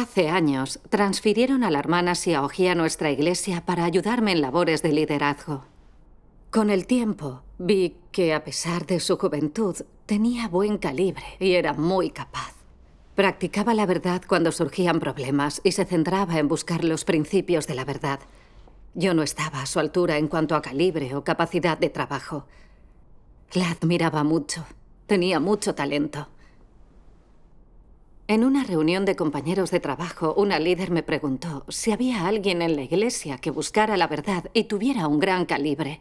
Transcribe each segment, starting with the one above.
Hace años, transfirieron a la hermana Xiaoji a nuestra iglesia para ayudarme en labores de liderazgo. Con el tiempo, vi que a pesar de su juventud, tenía buen calibre y era muy capaz. Practicaba la verdad cuando surgían problemas y se centraba en buscar los principios de la verdad. Yo no estaba a su altura en cuanto a calibre o capacidad de trabajo. La admiraba mucho. Tenía mucho talento. En una reunión de compañeros de trabajo, una líder me preguntó si había alguien en la iglesia que buscara la verdad y tuviera un gran calibre.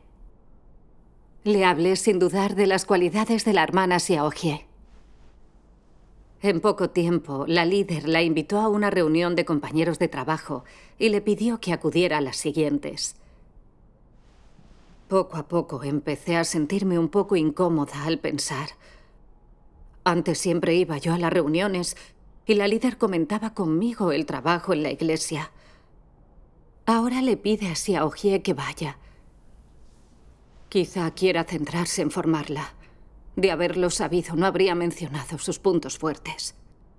Le hablé sin dudar de las cualidades de la hermana Xiaoji. En poco tiempo, la líder la invitó a una reunión de compañeros de trabajo y le pidió que acudiera a las siguientes. Poco a poco empecé a sentirme un poco incómoda al pensar. Antes siempre iba yo a las reuniones y la líder comentaba conmigo el trabajo en la iglesia. Ahora le pide a Xiaoji que vaya. Quizá quiera centrarse en formarla. De haberlo sabido, no habría mencionado sus puntos fuertes.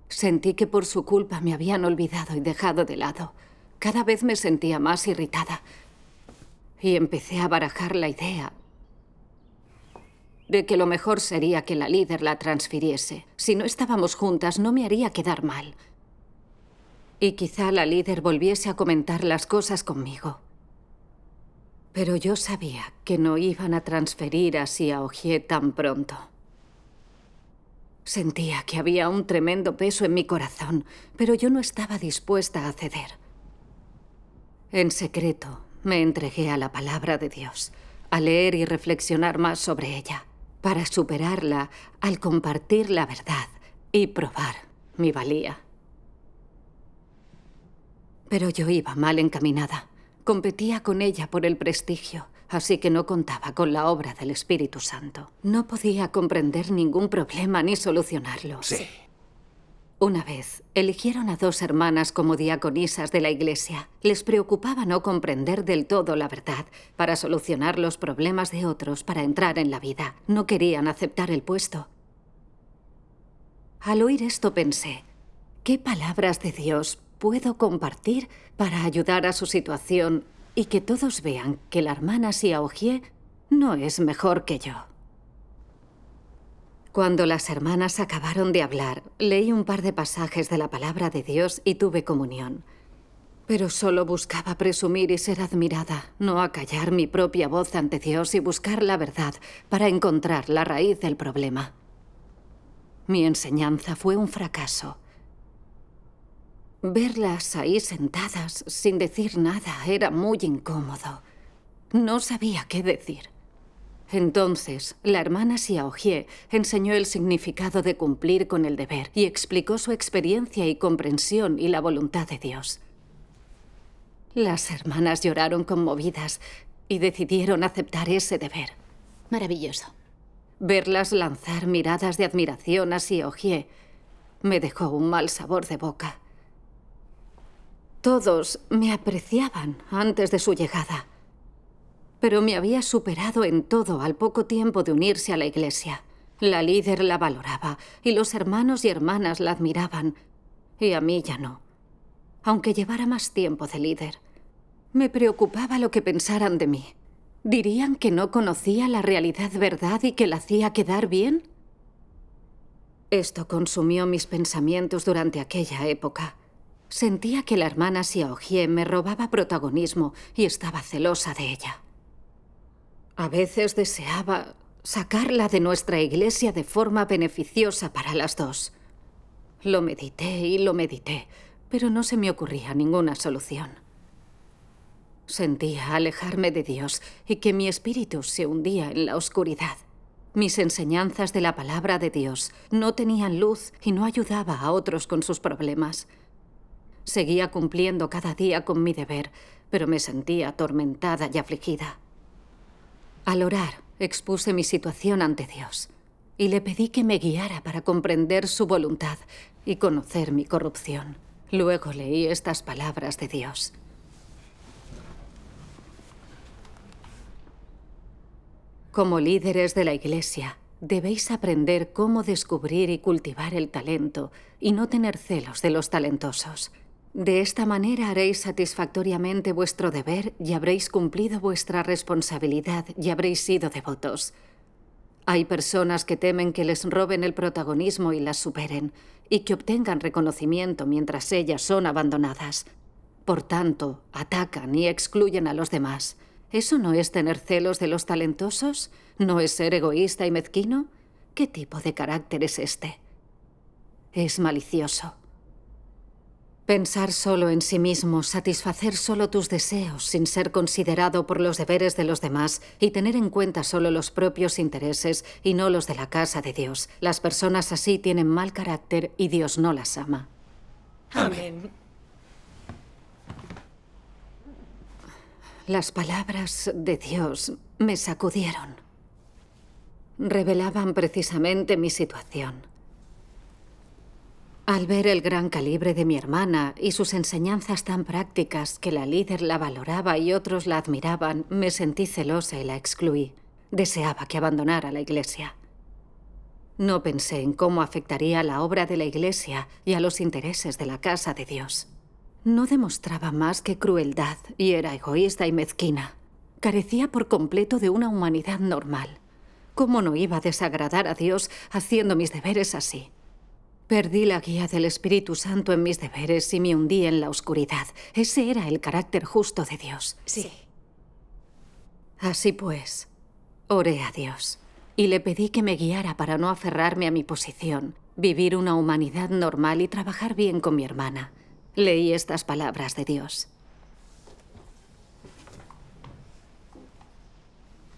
Sentí que por su culpa me habían olvidado y dejado de lado. Cada vez me sentía más irritada. Y empecé a barajar la idea de que lo mejor sería que la líder la transfiriese. Si no estábamos juntas, no me haría quedar mal. Y quizá la líder volviese a comentar las cosas conmigo. Pero yo sabía que no iban a transferir a Xiaoji tan pronto. Sentía que había un tremendo peso en mi corazón, pero yo no estaba dispuesta a ceder. En secreto, me entregué a la palabra de Dios, a leer y reflexionar más sobre ella, para superarla al compartir la verdad y probar mi valía. Pero yo iba mal encaminada. Competía con ella por el prestigio, así que no contaba con la obra del Espíritu Santo. No podía comprender ningún problema ni solucionarlo. Sí. Una vez, eligieron a 2 hermanas como diaconisas de la iglesia. Les preocupaba no comprender del todo la verdad para solucionar los problemas de otros para entrar en la vida. No querían aceptar el puesto. Al oír esto pensé, ¿qué palabras de Dios puedo compartir para ayudar a su situación y que todos vean que la hermana Xiaoji no es mejor que yo? Cuando las hermanas acabaron de hablar, leí un par de pasajes de la palabra de Dios y tuve comunión. Pero solo buscaba presumir y ser admirada, no acallar mi propia voz ante Dios y buscar la verdad para encontrar la raíz del problema. Mi enseñanza fue un fracaso. Verlas ahí sentadas sin decir nada era muy incómodo. No sabía qué decir. Entonces, la hermana Xiaoji enseñó el significado de cumplir con el deber y explicó su experiencia y comprensión y la voluntad de Dios. Las hermanas lloraron conmovidas y decidieron aceptar ese deber. Maravilloso. Verlas lanzar miradas de admiración a Xiaoji me dejó un mal sabor de boca. Todos me apreciaban antes de su llegada, pero me había superado en todo al poco tiempo de unirse a la iglesia. La líder la valoraba y los hermanos y hermanas la admiraban, y a mí ya no, aunque llevara más tiempo de líder. Me preocupaba lo que pensaran de mí. ¿Dirían que no conocía la realidad verdad y que la hacía quedar bien? Esto consumió mis pensamientos durante aquella época. Sentía que la hermana Xiaoji me robaba protagonismo y estaba celosa de ella. A veces deseaba sacarla de nuestra iglesia de forma beneficiosa para las dos. Lo medité y lo medité, pero no se me ocurría ninguna solución. Sentía alejarme de Dios y que mi espíritu se hundía en la oscuridad. Mis enseñanzas de la palabra de Dios no tenían luz y no ayudaba a otros con sus problemas. Seguía cumpliendo cada día con mi deber, pero me sentía atormentada y afligida. Al orar, expuse mi situación ante Dios y le pedí que me guiara para comprender su voluntad y conocer mi corrupción. Luego leí estas palabras de Dios. Como líderes de la Iglesia, debéis aprender cómo descubrir y cultivar el talento y no tener celos de los talentosos. De esta manera haréis satisfactoriamente vuestro deber y habréis cumplido vuestra responsabilidad y habréis sido devotos. Hay personas que temen que les roben el protagonismo y las superen, y que obtengan reconocimiento mientras ellas son abandonadas. Por tanto, atacan y excluyen a los demás. ¿Eso no es tener celos de los talentosos? ¿No es ser egoísta y mezquino? ¿Qué tipo de carácter es este? Es malicioso. Pensar solo en sí mismo, satisfacer solo tus deseos sin ser considerado por los deberes de los demás y tener en cuenta solo los propios intereses y no los de la casa de Dios. Las personas así tienen mal carácter y Dios no las ama. Amén. Las palabras de Dios me sacudieron. Revelaban precisamente mi situación. Al ver el gran calibre de mi hermana y sus enseñanzas tan prácticas que la líder la valoraba y otros la admiraban, me sentí celosa y la excluí. Deseaba que abandonara la iglesia. No pensé en cómo afectaría a la obra de la iglesia y a los intereses de la casa de Dios. No demostraba más que crueldad y era egoísta y mezquina. Carecía por completo de una humanidad normal. ¿Cómo no iba a desagradar a Dios haciendo mis deberes así? Perdí la guía del Espíritu Santo en mis deberes y me hundí en la oscuridad. Ese era el carácter justo de Dios. Sí. Así pues, oré a Dios y le pedí que me guiara para no aferrarme a mi posición, vivir una humanidad normal y trabajar bien con mi hermana. Leí estas palabras de Dios.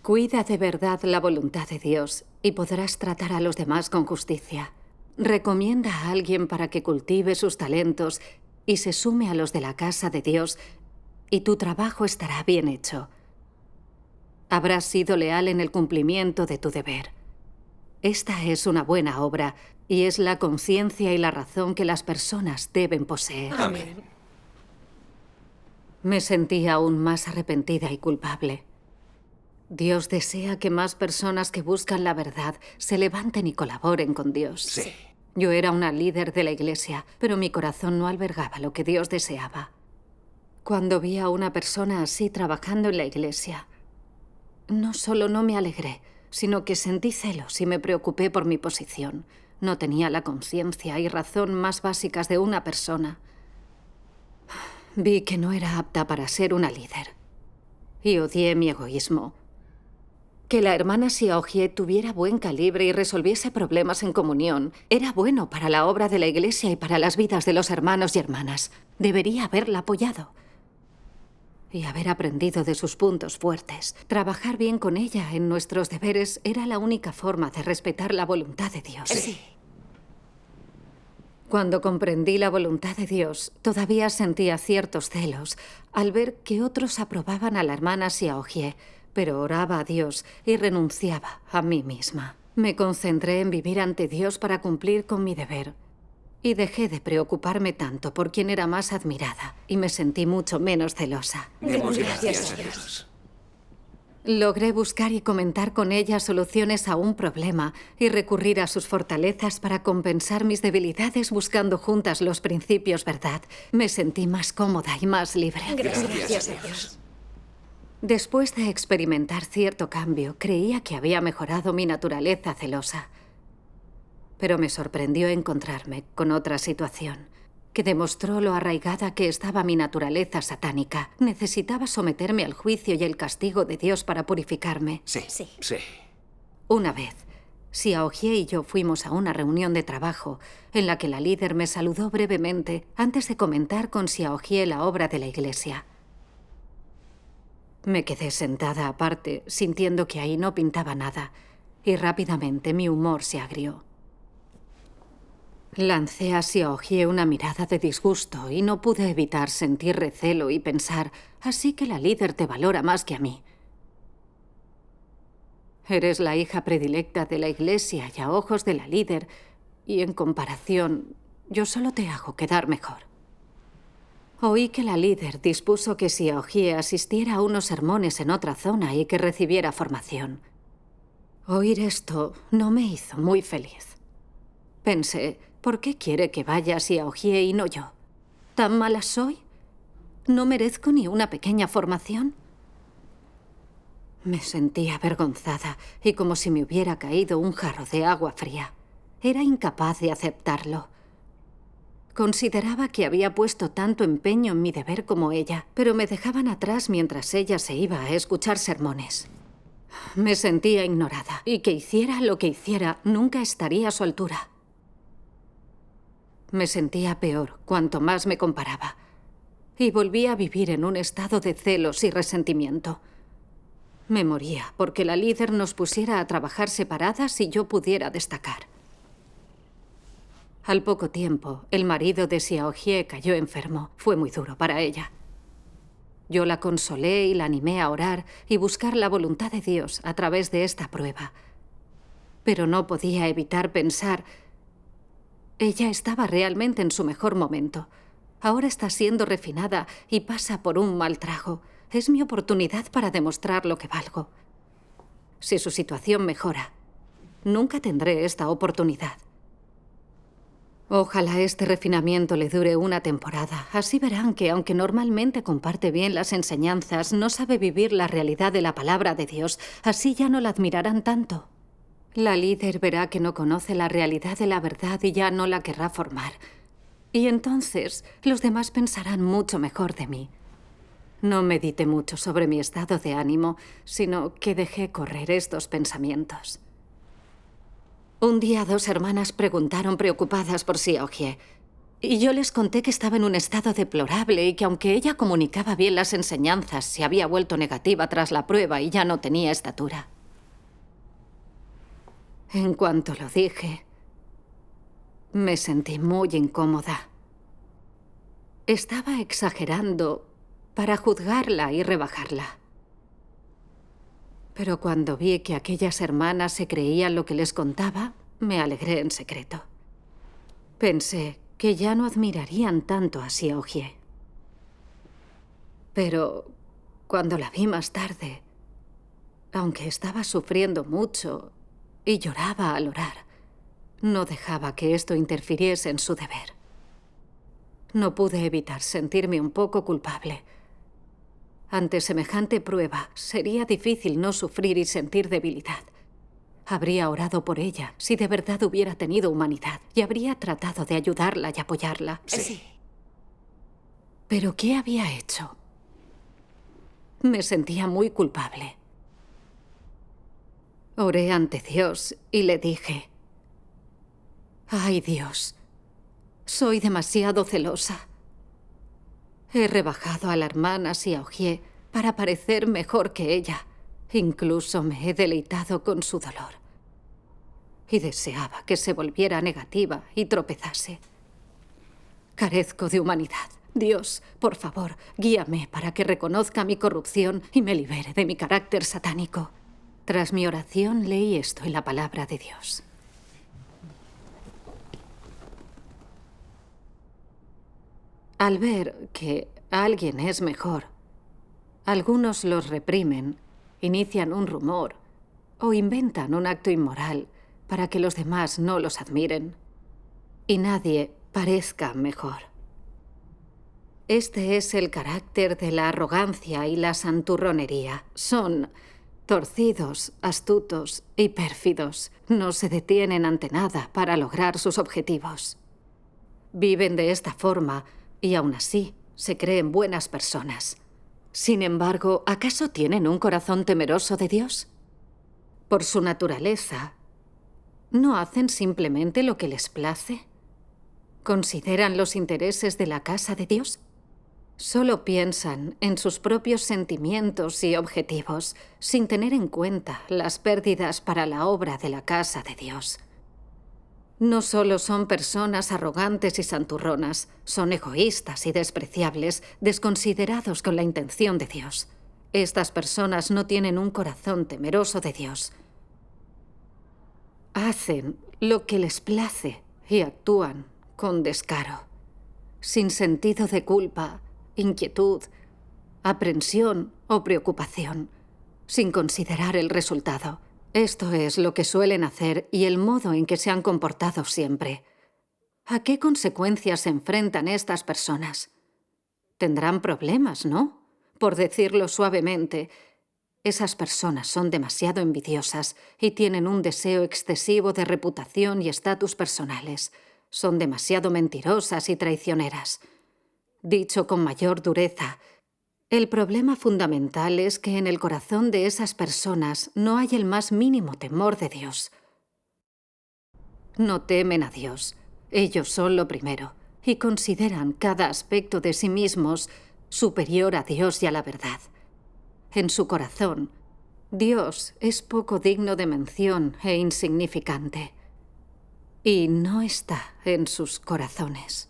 Cuida de verdad la voluntad de Dios y podrás tratar a los demás con justicia. Recomienda a alguien para que cultive sus talentos y se sume a los de la casa de Dios y tu trabajo estará bien hecho. Habrás sido leal en el cumplimiento de tu deber. Esta es una buena obra y es la conciencia y la razón que las personas deben poseer. Amén. Me sentí aún más arrepentida y culpable. Dios desea que más personas que buscan la verdad se levanten y colaboren con Dios. Sí. Yo era una líder de la iglesia, pero mi corazón no albergaba lo que Dios deseaba. Cuando vi a una persona así trabajando en la iglesia, no solo no me alegré, sino que sentí celos y me preocupé por mi posición. No tenía la conciencia y razón más básicas de una persona. Vi que no era apta para ser una líder. Y odié mi egoísmo. Que la hermana Xiaojie tuviera buen calibre y resolviese problemas en comunión era bueno para la obra de la iglesia y para las vidas de los hermanos y hermanas. Debería haberla apoyado. Y haber aprendido de sus puntos fuertes. Trabajar bien con ella en nuestros deberes era la única forma de respetar la voluntad de Dios. Sí. Cuando comprendí la voluntad de Dios, todavía sentía ciertos celos al ver que otros aprobaban a la hermana Xiaojie, pero oraba a Dios y renunciaba a mí misma. Me concentré en vivir ante Dios para cumplir con mi deber. Y dejé de preocuparme tanto por quien era más admirada y me sentí mucho menos celosa. Demos Gracias gracias a a Dios. Dios. Logré buscar y comentar con ella soluciones a un problema y recurrir a sus fortalezas para compensar mis debilidades buscando juntas los principios verdad. Me sentí más cómoda y más libre. Gracias a Dios. Después de experimentar cierto cambio, creía que había mejorado mi naturaleza celosa. Pero me sorprendió encontrarme con otra situación que demostró lo arraigada que estaba mi naturaleza satánica. Necesitaba someterme al juicio y el castigo de Dios para purificarme. Sí. Sí. Sí. Una vez, Xiaojie y yo fuimos a una reunión de trabajo en la que la líder me saludó brevemente antes de comentar con Xiaojie la obra de la iglesia. Me quedé sentada aparte, sintiendo que ahí no pintaba nada, y rápidamente mi humor se agrió. Lancé a Xiaojie una mirada de disgusto y no pude evitar sentir recelo y pensar, así que la líder te valora más que a mí. Eres la hija predilecta de la iglesia y a ojos de la líder, y en comparación, yo solo te hago quedar mejor. Oí que la líder dispuso que Xiaojie asistiera a unos sermones en otra zona y que recibiera formación. Oír esto no me hizo muy feliz. Pensé, ¿por qué quiere que vaya Xiaojie y no yo? ¿Tan mala soy? ¿No merezco ni una pequeña formación? Me sentía avergonzada y como si me hubiera caído un jarro de agua fría. Era incapaz de aceptarlo. Consideraba que había puesto tanto empeño en mi deber como ella, pero me dejaban atrás mientras ella se iba a escuchar sermones. Me sentía ignorada y que hiciera lo que hiciera, nunca estaría a su altura. Me sentía peor cuanto más me comparaba y volví a vivir en un estado de celos y resentimiento. Me moría porque la líder nos pusiera a trabajar separadas y yo pudiera destacar. Al poco tiempo, el marido de Xiaohie cayó enfermo. Fue muy duro para ella. Yo la consolé y la animé a orar y buscar la voluntad de Dios a través de esta prueba. Pero no podía evitar pensar, ella estaba realmente en su mejor momento. Ahora está siendo refinada y pasa por un mal trago. Es mi oportunidad para demostrar lo que valgo. Si su situación mejora, nunca tendré esta oportunidad. Ojalá este refinamiento le dure una temporada. Así verán que, aunque normalmente comparte bien las enseñanzas, no sabe vivir la realidad de la palabra de Dios. Así ya no la admirarán tanto. La líder verá que no conoce la realidad de la verdad y ya no la querrá formar. Y entonces los demás pensarán mucho mejor de mí. No medité mucho sobre mi estado de ánimo, sino que dejé correr estos pensamientos. Un día 2 hermanas preguntaron preocupadas por Xiaohie, y yo les conté que estaba en un estado deplorable y que aunque ella comunicaba bien las enseñanzas, se había vuelto negativa tras la prueba y ya no tenía estatura. En cuanto lo dije, me sentí muy incómoda. Estaba exagerando para juzgarla y rebajarla. Pero cuando vi que aquellas hermanas se creían lo que les contaba, me alegré en secreto. Pensé que ya no admirarían tanto a Xiaohie. Pero cuando la vi más tarde, aunque estaba sufriendo mucho y lloraba al orar, no dejaba que esto interfiriese en su deber. No pude evitar sentirme un poco culpable. Ante semejante prueba, sería difícil no sufrir y sentir debilidad. Habría orado por ella si de verdad hubiera tenido humanidad y habría tratado de ayudarla y apoyarla. Sí. ¿Pero qué había hecho? Me sentía muy culpable. Oré ante Dios y le dije, «Ay, Dios, soy demasiado celosa. He rebajado a la hermana Xiaohie para parecer mejor que ella. Incluso me he deleitado con su dolor. Y deseaba que se volviera negativa y tropezase. Carezco de humanidad. Dios, por favor, guíame para que reconozca mi corrupción y me libere de mi carácter satánico». Tras mi oración leí esto en la palabra de Dios. Al ver que alguien es mejor, algunos los reprimen, inician un rumor o inventan un acto inmoral para que los demás no los admiren y nadie parezca mejor. Este es el carácter de la arrogancia y la santurronería. Son torcidos, astutos y pérfidos. No se detienen ante nada para lograr sus objetivos. Viven de esta forma y aún así se creen buenas personas. Sin embargo, ¿acaso tienen un corazón temeroso de Dios? Por su naturaleza, ¿no hacen simplemente lo que les place? ¿Consideran los intereses de la casa de Dios? Solo piensan en sus propios sentimientos y objetivos, sin tener en cuenta las pérdidas para la obra de la casa de Dios. No solo son personas arrogantes y santurronas, son egoístas y despreciables, desconsiderados con la intención de Dios. Estas personas no tienen un corazón temeroso de Dios. Hacen lo que les place y actúan con descaro, sin sentido de culpa, inquietud, aprensión o preocupación, sin considerar el resultado. Esto es lo que suelen hacer y el modo en que se han comportado siempre. ¿A qué consecuencias se enfrentan estas personas? Tendrán problemas, ¿no? Por decirlo suavemente, esas personas son demasiado envidiosas y tienen un deseo excesivo de reputación y estatus personales. Son demasiado mentirosas y traicioneras. Dicho con mayor dureza, el problema fundamental es que en el corazón de esas personas no hay el más mínimo temor de Dios. No temen a Dios. Ellos son lo primero y consideran cada aspecto de sí mismos superior a Dios y a la verdad. En su corazón, Dios es poco digno de mención e insignificante. Y no está en sus corazones.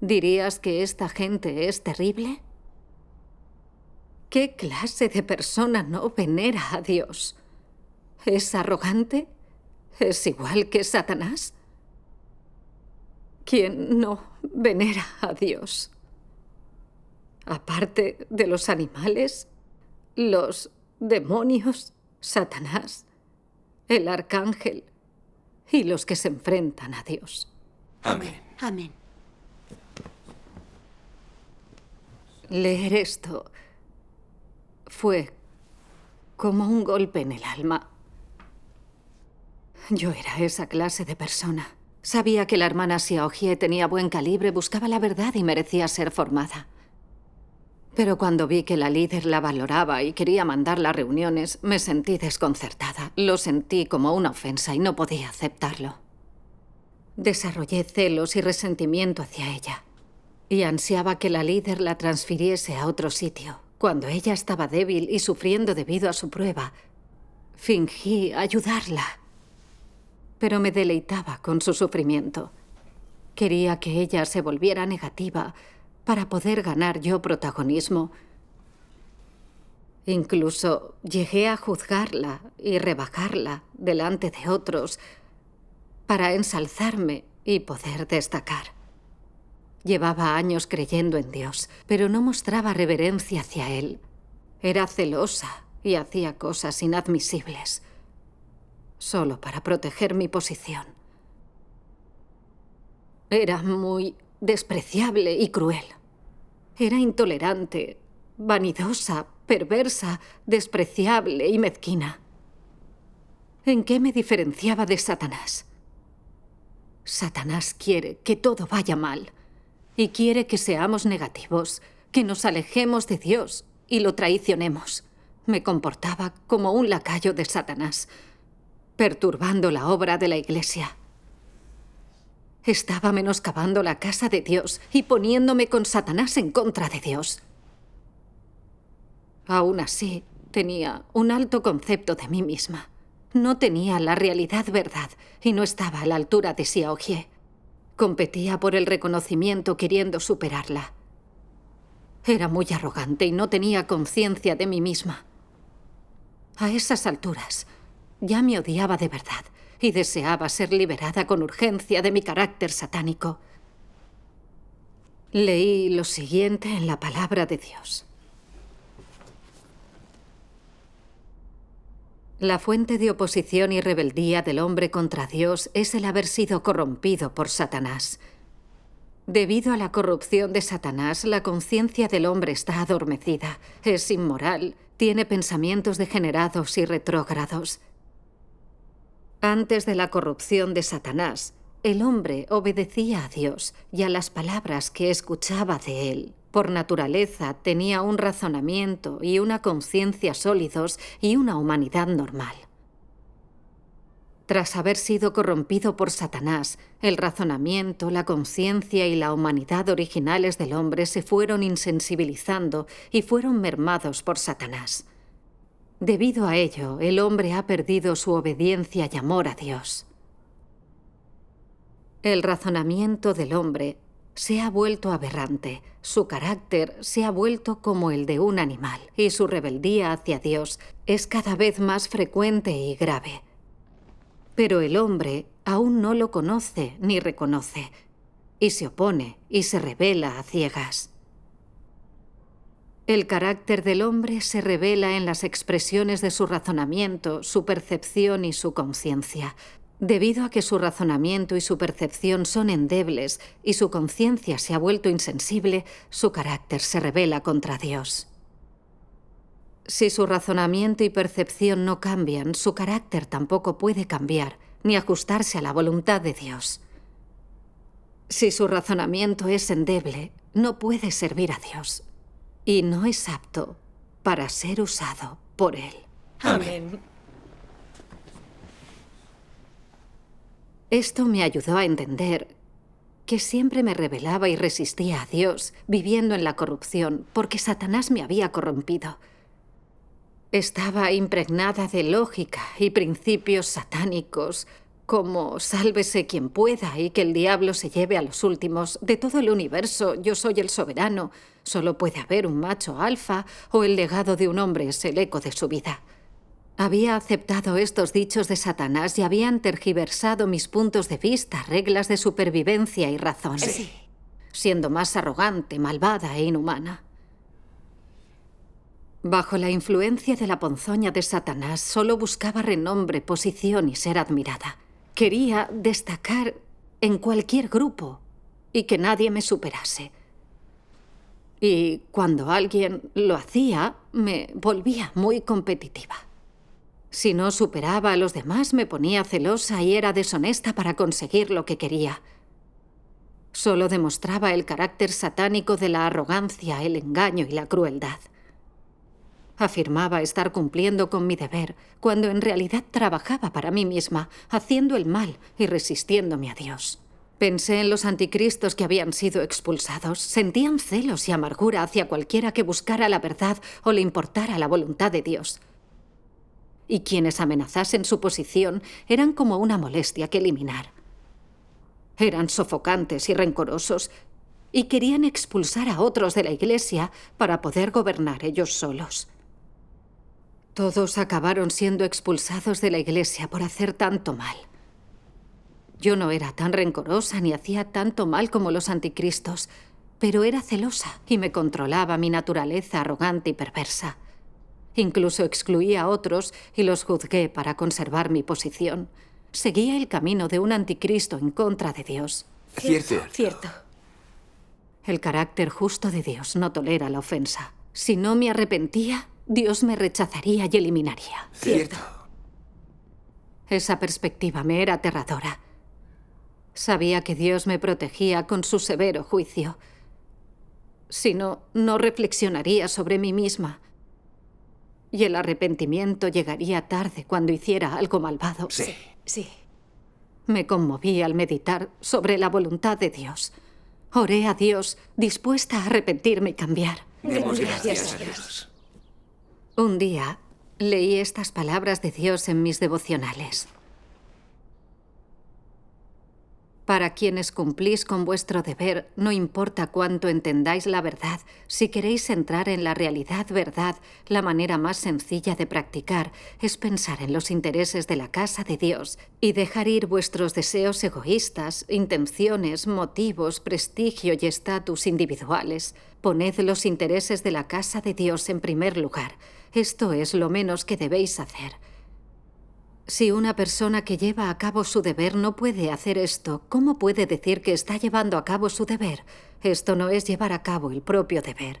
¿Dirías que esta gente es terrible? ¿Qué clase de persona no venera a Dios? ¿Es arrogante? ¿Es igual que Satanás? ¿Quién no venera a Dios? Aparte de los animales, los demonios, Satanás, el arcángel y los que se enfrentan a Dios. Amén. Amén. Leer esto fue como un golpe en el alma. Yo era esa clase de persona. Sabía que la hermana Xiaojie tenía buen calibre, buscaba la verdad y merecía ser formada. Pero cuando vi que la líder la valoraba y quería mandarla a reuniones, me sentí desconcertada. Lo sentí como una ofensa y no podía aceptarlo. Desarrollé celos y resentimiento hacia ella. Y ansiaba que la líder la transfiriese a otro sitio. Cuando ella estaba débil y sufriendo debido a su prueba, fingí ayudarla. Pero me deleitaba con su sufrimiento. Quería que ella se volviera negativa para poder ganar yo protagonismo. Incluso llegué a juzgarla y rebajarla delante de otros para ensalzarme y poder destacar. Llevaba años creyendo en Dios, pero no mostraba reverencia hacia Él. Era celosa y hacía cosas inadmisibles, solo para proteger mi posición. Era muy despreciable y cruel. Era intolerante, vanidosa, perversa, despreciable y mezquina. ¿En qué me diferenciaba de Satanás? Satanás quiere que todo vaya mal y quiere que seamos negativos, que nos alejemos de Dios y lo traicionemos. Me comportaba como un lacayo de Satanás, perturbando la obra de la Iglesia. Estaba menoscabando la casa de Dios y poniéndome con Satanás en contra de Dios. Aún así, tenía un alto concepto de mí misma. No tenía la realidad verdad y no estaba a la altura de Xiaojie. Competía por el reconocimiento queriendo superarla. Era muy arrogante y no tenía conciencia de mí misma. A esas alturas, ya me odiaba de verdad y deseaba ser liberada con urgencia de mi carácter satánico. Leí lo siguiente en la palabra de Dios. La fuente de oposición y rebeldía del hombre contra Dios es el haber sido corrompido por Satanás. Debido a la corrupción de Satanás, la conciencia del hombre está adormecida, es inmoral, tiene pensamientos degenerados y retrógrados. Antes de la corrupción de Satanás, el hombre obedecía a Dios y a las palabras que escuchaba de él. Por naturaleza tenía un razonamiento y una conciencia sólidos y una humanidad normal. Tras haber sido corrompido por Satanás, el razonamiento, la conciencia y la humanidad originales del hombre se fueron insensibilizando y fueron mermados por Satanás. Debido a ello, el hombre ha perdido su obediencia y amor a Dios. El razonamiento del hombre se ha vuelto aberrante, su carácter se ha vuelto como el de un animal y su rebeldía hacia Dios es cada vez más frecuente y grave. Pero el hombre aún no lo conoce ni reconoce y se opone y se rebela a ciegas. El carácter del hombre se revela en las expresiones de su razonamiento, su percepción y su conciencia. Debido a que su razonamiento y su percepción son endebles y su conciencia se ha vuelto insensible, su carácter se rebela contra Dios. Si su razonamiento y percepción no cambian, su carácter tampoco puede cambiar, ni ajustarse a la voluntad de Dios. Si su razonamiento es endeble, no puede servir a Dios y no es apto para ser usado por Él. Amén. Esto me ayudó a entender que siempre me rebelaba y resistía a Dios, viviendo en la corrupción, porque Satanás me había corrompido. Estaba impregnada de lógica y principios satánicos, como sálvese quien pueda y que el diablo se lleve a los últimos. De todo el universo, yo soy el soberano. Solo puede haber un macho alfa o el legado de un hombre es el eco de su vida. Había aceptado estos dichos de Satanás y habían tergiversado mis puntos de vista, reglas de supervivencia y razón. Sí. Siendo más arrogante, malvada e inhumana. Bajo la influencia de la ponzoña de Satanás, solo buscaba renombre, posición y ser admirada. Quería destacar en cualquier grupo y que nadie me superase. Y cuando alguien lo hacía, me volvía muy competitiva. Si no superaba a los demás, me ponía celosa y era deshonesta para conseguir lo que quería. Solo demostraba el carácter satánico de la arrogancia, el engaño y la crueldad. Afirmaba estar cumpliendo con mi deber, cuando en realidad trabajaba para mí misma, haciendo el mal y resistiéndome a Dios. Pensé en los anticristos que habían sido expulsados. Sentían celos y amargura hacia cualquiera que buscara la verdad o le importara la voluntad de Dios. Y quienes amenazasen su posición eran como una molestia que eliminar. Eran sofocantes y rencorosos y querían expulsar a otros de la Iglesia para poder gobernar ellos solos. Todos acabaron siendo expulsados de la Iglesia por hacer tanto mal. Yo no era tan rencorosa ni hacía tanto mal como los anticristos, pero era celosa y me controlaba mi naturaleza arrogante y perversa. Incluso excluía a otros y los juzgué para conservar mi posición. Seguía el camino de un anticristo en contra de Dios. Cierto. El carácter justo de Dios no tolera la ofensa. Si no me arrepentía, Dios me rechazaría y eliminaría. Cierto. Esa perspectiva me era aterradora. Sabía que Dios me protegía con su severo juicio. Si no, no reflexionaría sobre mí misma. Y el arrepentimiento llegaría tarde cuando hiciera algo malvado. Sí. Me conmoví al meditar sobre la voluntad de Dios. Oré a Dios, dispuesta a arrepentirme y cambiar. Demos gracias a Dios. Un día, leí estas palabras de Dios en mis devocionales. Para quienes cumplís con vuestro deber, no importa cuánto entendáis la verdad, si queréis entrar en la realidad verdad, la manera más sencilla de practicar es pensar en los intereses de la casa de Dios y dejar ir vuestros deseos egoístas, intenciones, motivos, prestigio y estatus individuales. Poned los intereses de la casa de Dios en primer lugar. Esto es lo menos que debéis hacer. Si una persona que lleva a cabo su deber no puede hacer esto, ¿cómo puede decir que está llevando a cabo su deber? Esto no es llevar a cabo el propio deber.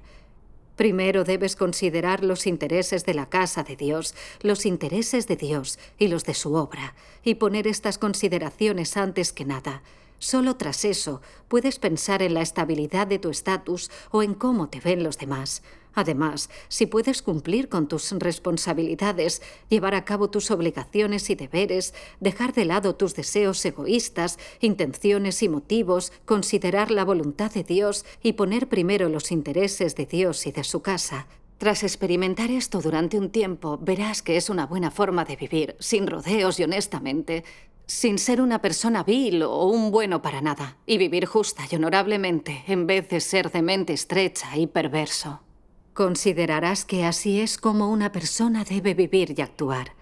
Primero debes considerar los intereses de la casa de Dios, los intereses de Dios y los de su obra, y poner estas consideraciones antes que nada. Solo tras eso puedes pensar en la estabilidad de tu estatus o en cómo te ven los demás. Además, si puedes cumplir con tus responsabilidades, llevar a cabo tus obligaciones y deberes, dejar de lado tus deseos egoístas, intenciones y motivos, considerar la voluntad de Dios y poner primero los intereses de Dios y de su casa. Tras experimentar esto durante un tiempo, verás que es una buena forma de vivir, sin rodeos y honestamente, sin ser una persona vil o un bueno para nada, y vivir justa y honorablemente, en vez de ser de mente estrecha y perverso. Considerarás que así es como una persona debe vivir y actuar.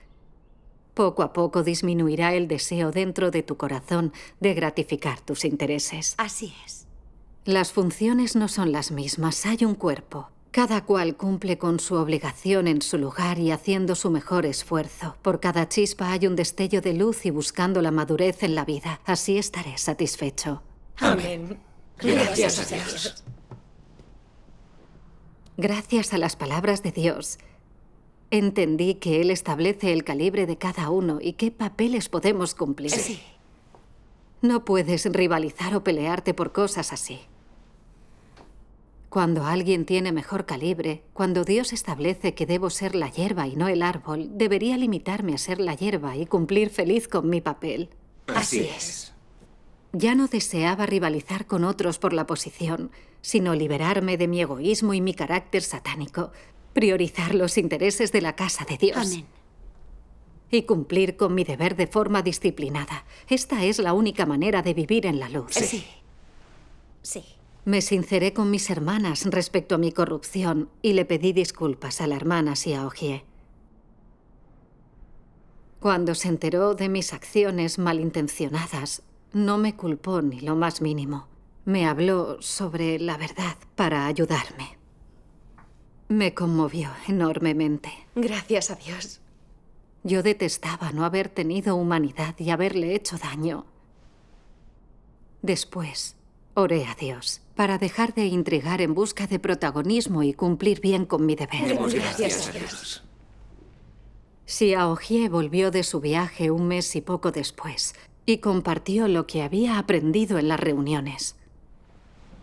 Poco a poco disminuirá el deseo dentro de tu corazón de gratificar tus intereses. Así es. Las funciones no son las mismas, hay un cuerpo. Cada cual cumple con su obligación en su lugar y haciendo su mejor esfuerzo. Por cada chispa hay un destello de luz y buscando la madurez en la vida. Así estaré satisfecho. Amén. Gracias a Dios. Gracias a las palabras de Dios, entendí que Él establece el calibre de cada uno y qué papeles podemos cumplir. Sí. No puedes rivalizar o pelearte por cosas así. Cuando alguien tiene mejor calibre, cuando Dios establece que debo ser la hierba y no el árbol, debería limitarme a ser la hierba y cumplir feliz con mi papel. Así es. Ya no deseaba rivalizar con otros por la posición, sino liberarme de mi egoísmo y mi carácter satánico, priorizar los intereses de la casa de Dios. Amén. Y cumplir con mi deber de forma disciplinada. Esta es la única manera de vivir en la luz. Sí. Sí. Me sinceré con mis hermanas respecto a mi corrupción y le pedí disculpas a la hermana Xiaohie. Cuando se enteró de mis acciones malintencionadas, no me culpó ni lo más mínimo. Me habló sobre la verdad para ayudarme. Me conmovió enormemente. Gracias a Dios. Yo detestaba no haber tenido humanidad y haberle hecho daño. Después, oré a Dios para dejar de intrigar en busca de protagonismo y cumplir bien con mi deber. Demos gracias a Dios. Xiaohie volvió de su viaje un mes y poco después y compartió lo que había aprendido en las reuniones.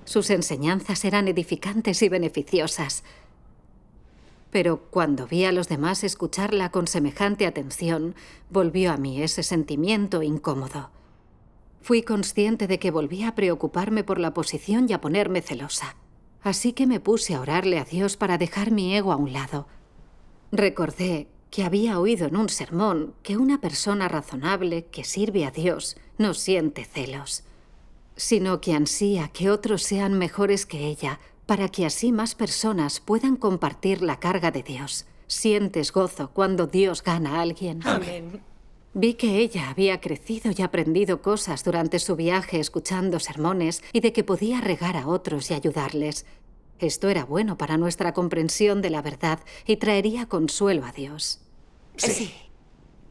Sus enseñanzas eran edificantes y beneficiosas. Pero cuando vi a los demás escucharla con semejante atención, volvió a mí ese sentimiento incómodo. Fui consciente de que volvía a preocuparme por la posición y a ponerme celosa. Así que me puse a orarle a Dios para dejar mi ego a un lado. Recordé que había oído en un sermón que una persona razonable que sirve a Dios no siente celos, sino que ansía que otros sean mejores que ella, para que así más personas puedan compartir la carga de Dios. Sientes gozo cuando Dios gana a alguien. Amén. Vi que ella había crecido y aprendido cosas durante su viaje escuchando sermones y de que podía regar a otros y ayudarles. Esto era bueno para nuestra comprensión de la verdad y traería consuelo a Dios. Sí.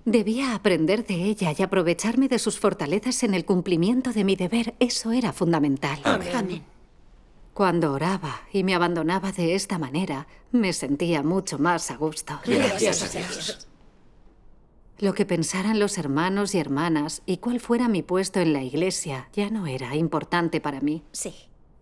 Debía aprender de ella y aprovecharme de sus fortalezas en el cumplimiento de mi deber. Eso era fundamental. Amén. Cuando oraba y me abandonaba de esta manera, me sentía mucho más a gusto. Gracias a Dios. Lo que pensaran los hermanos y hermanas y cuál fuera mi puesto en la iglesia ya no era importante para mí. Sí.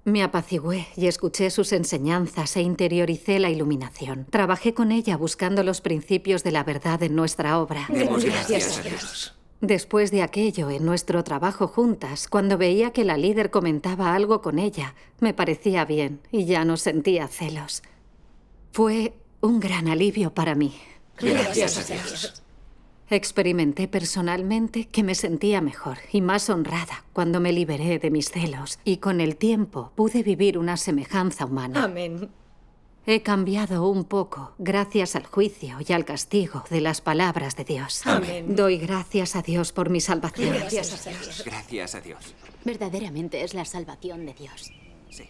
Me apacigué y escuché sus enseñanzas e interioricé la iluminación. Trabajé con ella buscando los principios de la verdad en nuestra obra. Demos gracias a Dios. Después de aquello, en nuestro trabajo juntas, cuando veía que la líder comentaba algo con ella, me parecía bien y ya no sentía celos. Fue un gran alivio para mí. Gracias a Dios. Experimenté personalmente que me sentía mejor y más honrada cuando me liberé de mis celos y con el tiempo pude vivir una semejanza humana. Amén. He cambiado un poco gracias al juicio y al castigo de las palabras de Dios. Amén. Doy gracias a Dios por mi salvación. Gracias a Dios. Gracias a Dios. Verdaderamente es la salvación de Dios. Sí.